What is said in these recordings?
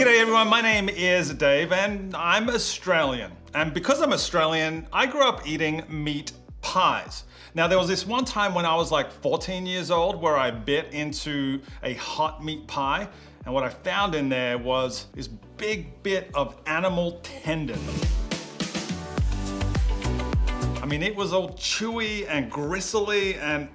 G'day everyone, my name is Dave and I'm Australian. And because I'm Australian, I grew up eating meat pies. Now there was this one time when I was like 14 years old where I bit into a hot meat pie, and what I found in there was this big bit of animal tendon. I mean, it was all chewy and gristly and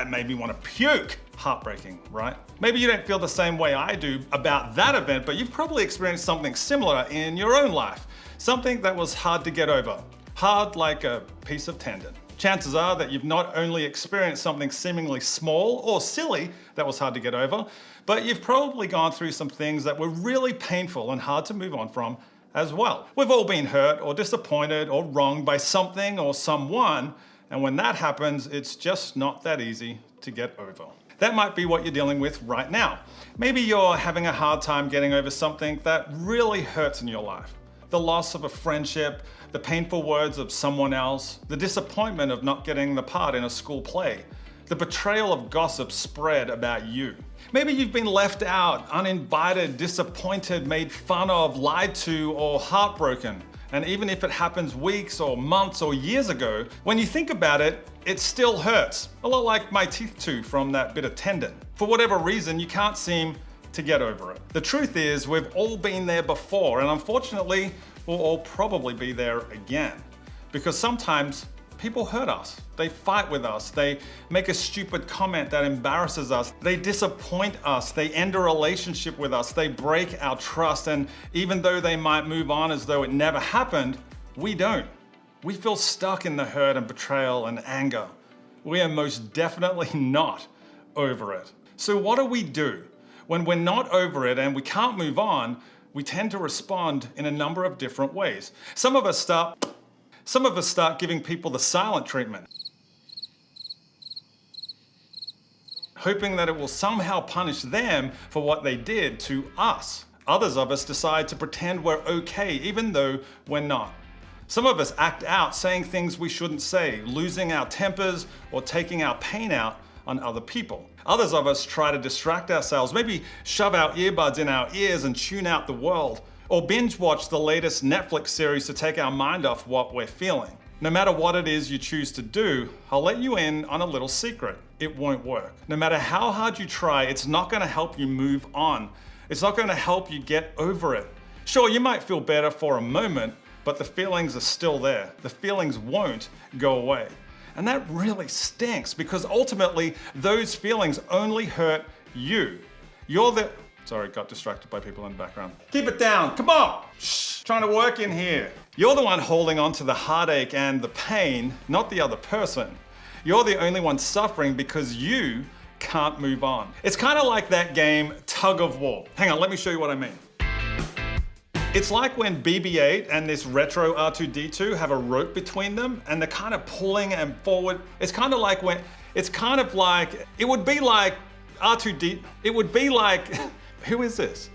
made me want to puke. Heartbreaking, right? Maybe you don't feel the same way I do about that event, but you've probably experienced something similar in your own life. Something that was hard to get over. Hard like a piece of tendon. Chances are that you've not only experienced something seemingly small or silly that was hard to get over, but you've probably gone through some things that were really painful and hard to move on from as well. We've all been hurt or disappointed or wronged by something or someone, and when that happens, it's just not that easy to get over. That might be what you're dealing with right now. Maybe you're having a hard time getting over something that really hurts in your life. The loss of a friendship, the painful words of someone else, the disappointment of not getting the part in a school play, the betrayal of gossip spread about you. Maybe you've been left out, uninvited, disappointed, made fun of, lied to, or heartbroken. And even if it happens weeks or months or years ago, when you think about it, it still hurts. A lot like my teeth too from that bit of tendon. For whatever reason, you can't seem to get over it. The truth is, we've all been there before, and unfortunately, we'll all probably be there again. Because sometimes people hurt us, they fight with us, they make a stupid comment that embarrasses us, they disappoint us, they end a relationship with us, they break our trust, and even though they might move on as though it never happened, we don't. We feel stuck in the hurt and betrayal and anger. We are most definitely not over it. So what do we do? When we're not over it and we can't move on, we tend to respond in a number of different ways. Some of us start giving people the silent treatment, hoping that it will somehow punish them for what they did to us. Others of us decide to pretend we're okay, even though we're not. Some of us act out saying things we shouldn't say, losing our tempers or taking our pain out on other people. Others of us try to distract ourselves, maybe shove our earbuds in our ears and tune out the world, or binge watch the latest Netflix series to take our mind off what we're feeling. No matter what it is you choose to do, I'll let you in on a little secret. It won't work. No matter how hard you try, it's not gonna help you move on. It's not gonna help you get over it. Sure, you might feel better for a moment, but the feelings are still there. The feelings won't go away. And that really stinks because ultimately those feelings only hurt you. Sorry, got distracted by people in the background. Keep it down, come on! Shh, trying to work in here. You're the one holding on to the heartache and the pain, not the other person. You're the only one suffering because you can't move on. It's kind of like that game, Tug of War. Hang on, let me show you what I mean. It's like when BB-8 and this retro R2-D2 have a rope between them and they're kind of pulling and forward. It would be like R2-D, it would be like, who is this?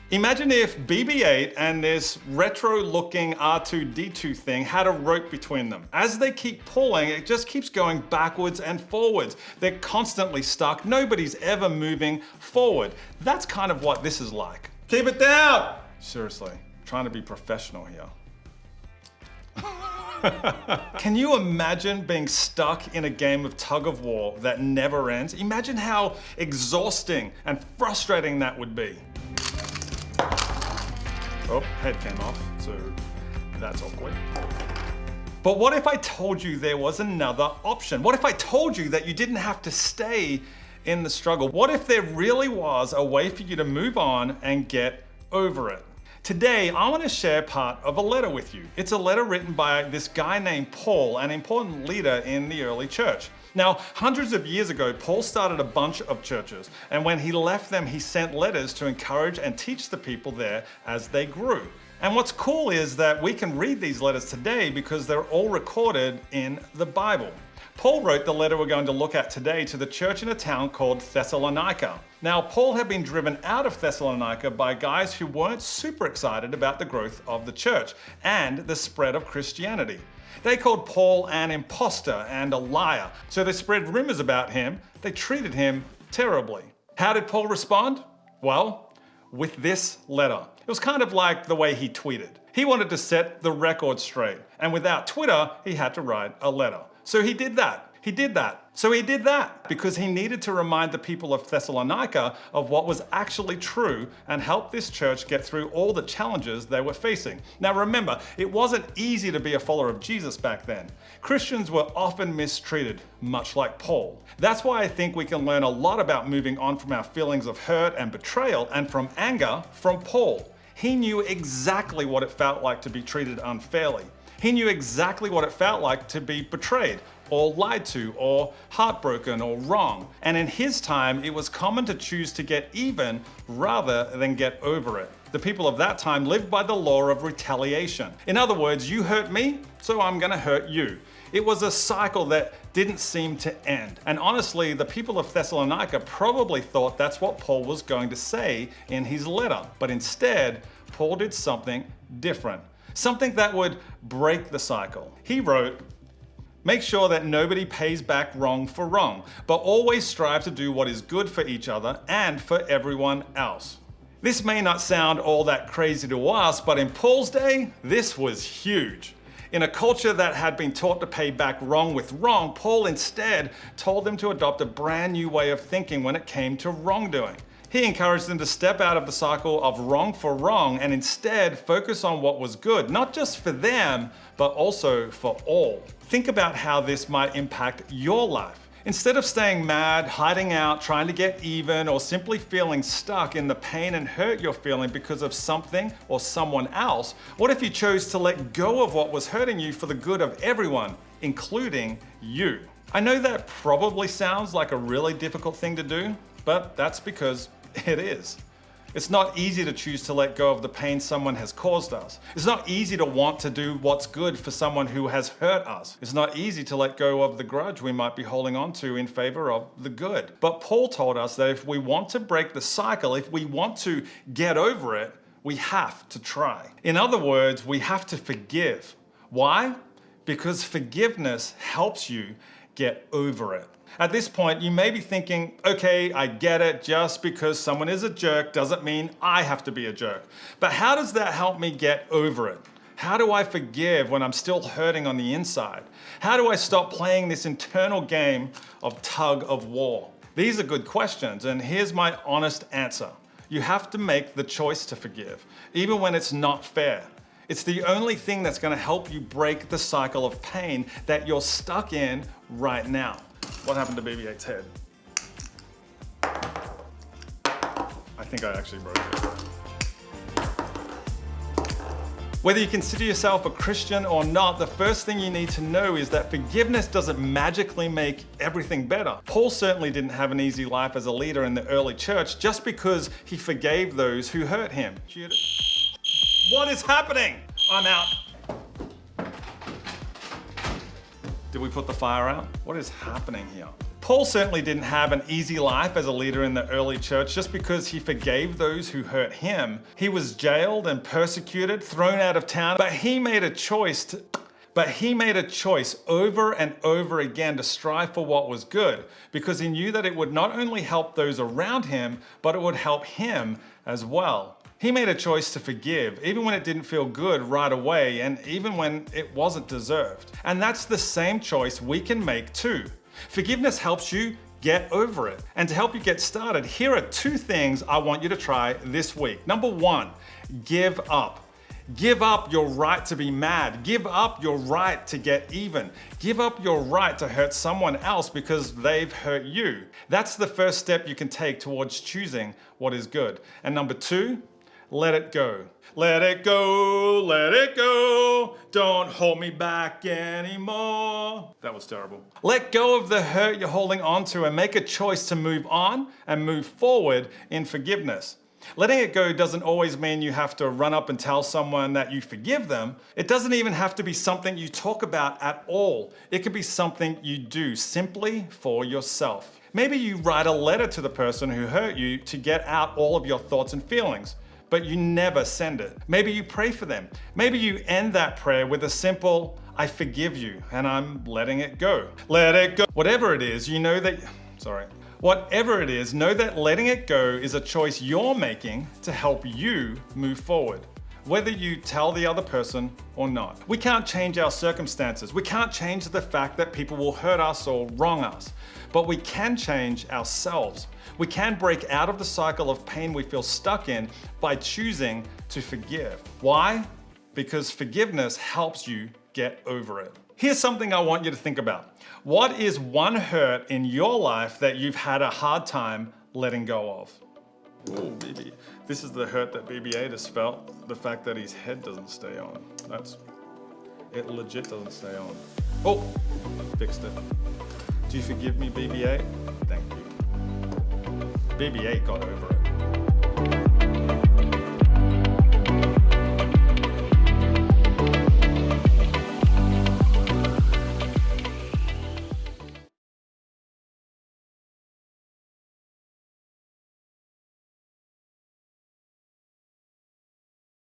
Imagine if BB-8 and this retro-looking R2-D2 thing had a rope between them. As they keep pulling, it just keeps going backwards and forwards. They're constantly stuck. Nobody's ever moving forward. That's kind of what this is like. Keep it down! Seriously, trying to be professional here. Can you imagine being stuck in a game of tug of war that never ends? Imagine how exhausting and frustrating that would be. Oh, head came off, so that's awkward. But what if I told you there was another option? What if I told you that you didn't have to stay in the struggle? What if there really was a way for you to move on and get over it? Today, I want to share part of a letter with you. It's a letter written by this guy named Paul, an important leader in the early church. Now, hundreds of years ago, Paul started a bunch of churches, and when he left them, he sent letters to encourage and teach the people there as they grew. And what's cool is that we can read these letters today because they're all recorded in the Bible. Paul wrote the letter we're going to look at today to the church in a town called Thessalonica. Now, Paul had been driven out of Thessalonica by guys who weren't super excited about the growth of the church and the spread of Christianity. They called Paul an imposter and a liar, so they spread rumors about him. They treated him terribly. How did Paul respond? Well, with this letter. It was kind of like the way he tweeted. He wanted to set the record straight, and without Twitter, he had to write a letter. So he did that. So he did that because he needed to remind the people of Thessalonica of what was actually true and help this church get through all the challenges they were facing. Now remember, it wasn't easy to be a follower of Jesus back then. Christians were often mistreated, much like Paul. That's why I think we can learn a lot about moving on from our feelings of hurt and betrayal and from anger from Paul. He knew exactly what it felt like to be treated unfairly. He knew exactly what it felt like to be betrayed, or lied to, or heartbroken, or wrong. And in his time, it was common to choose to get even rather than get over it. The people of that time lived by the law of retaliation. In other words, you hurt me, so I'm gonna hurt you. It was a cycle that didn't seem to end. And honestly, the people of Thessalonica probably thought that's what Paul was going to say in his letter. But instead, Paul did something different. Something that would break the cycle. He wrote, "Make sure that nobody pays back wrong for wrong, but always strive to do what is good for each other and for everyone else." This may not sound all that crazy to us, but in Paul's day, this was huge. In a culture that had been taught to pay back wrong with wrong, Paul instead told them to adopt a brand new way of thinking when it came to wrongdoing. He encouraged them to step out of the cycle of wrong for wrong and instead focus on what was good, not just for them, but also for all. Think about how this might impact your life. Instead of staying mad, hiding out, trying to get even, or simply feeling stuck in the pain and hurt you're feeling because of something or someone else, what if you chose to let go of what was hurting you for the good of everyone, including you? I know that probably sounds like a really difficult thing to do, but that's because it is. It's not easy to choose to let go of the pain someone has caused us. It's not easy to want to do what's good for someone who has hurt us. It's not easy to let go of the grudge we might be holding on to in favor of the good. But Paul told us that if we want to break the cycle, if we want to get over it, we have to try. In other words, we have to forgive. Why? Because forgiveness helps you get over it. At this point, you may be thinking, okay, I get it, just because someone is a jerk doesn't mean I have to be a jerk. But how does that help me get over it? How do I forgive when I'm still hurting on the inside? How do I stop playing this internal game of tug of war? These are good questions, and here's my honest answer. You have to make the choice to forgive, even when it's not fair. It's the only thing that's going to help you break the cycle of pain that you're stuck in right now. What happened to BB-8's head? I think I actually broke it. Whether you consider yourself a Christian or not, the first thing you need to know is that forgiveness doesn't magically make everything better. Paul certainly didn't have an easy life as a leader in the early church just because he forgave those who hurt him. What is happening? I'm out. Did we put the fire out? What is happening here? Paul certainly didn't have an easy life as a leader in the early church just because he forgave those who hurt him. He was jailed and persecuted, thrown out of town, but he made a choice over and over again to strive for what was good because he knew that it would not only help those around him, but it would help him as well. He made a choice to forgive, even when it didn't feel good right away, and even when it wasn't deserved. And that's the same choice we can make too. Forgiveness helps you get over it. And to help you get started, here are 2 things I want you to try this week. Number 1, give up. Give up your right to be mad. Give up your right to get even. Give up your right to hurt someone else because they've hurt you. That's the first step you can take towards choosing what is good. And number 2, let it go. Let it go, let it go. Don't hold me back anymore. That was terrible. Let go of the hurt you're holding on to and make a choice to move on and move forward in forgiveness. Letting it go doesn't always mean you have to run up and tell someone that you forgive them. It doesn't even have to be something you talk about at all. It could be something you do simply for yourself. Maybe you write a letter to the person who hurt you to get out all of your thoughts and feelings, but you never send it. Maybe you pray for them. Maybe you end that prayer with a simple, I forgive you and I'm letting it go. Let it go. Whatever it is, you know that Whatever it is, know that letting it go is a choice you're making to help you move forward, whether you tell the other person or not. We can't change our circumstances. We can't change the fact that people will hurt us or wrong us, but we can change ourselves. We can break out of the cycle of pain we feel stuck in by choosing to forgive. Why? Because forgiveness helps you get over it. Here's something I want you to think about. What is one hurt in your life that you've had a hard time letting go of? Oh, BB. This is the hurt that BB-8 has felt. The fact that his head doesn't stay on. It legit doesn't stay on. Oh, fixed it. Do you forgive me, BB-8? Thank you. BB-8 got over it.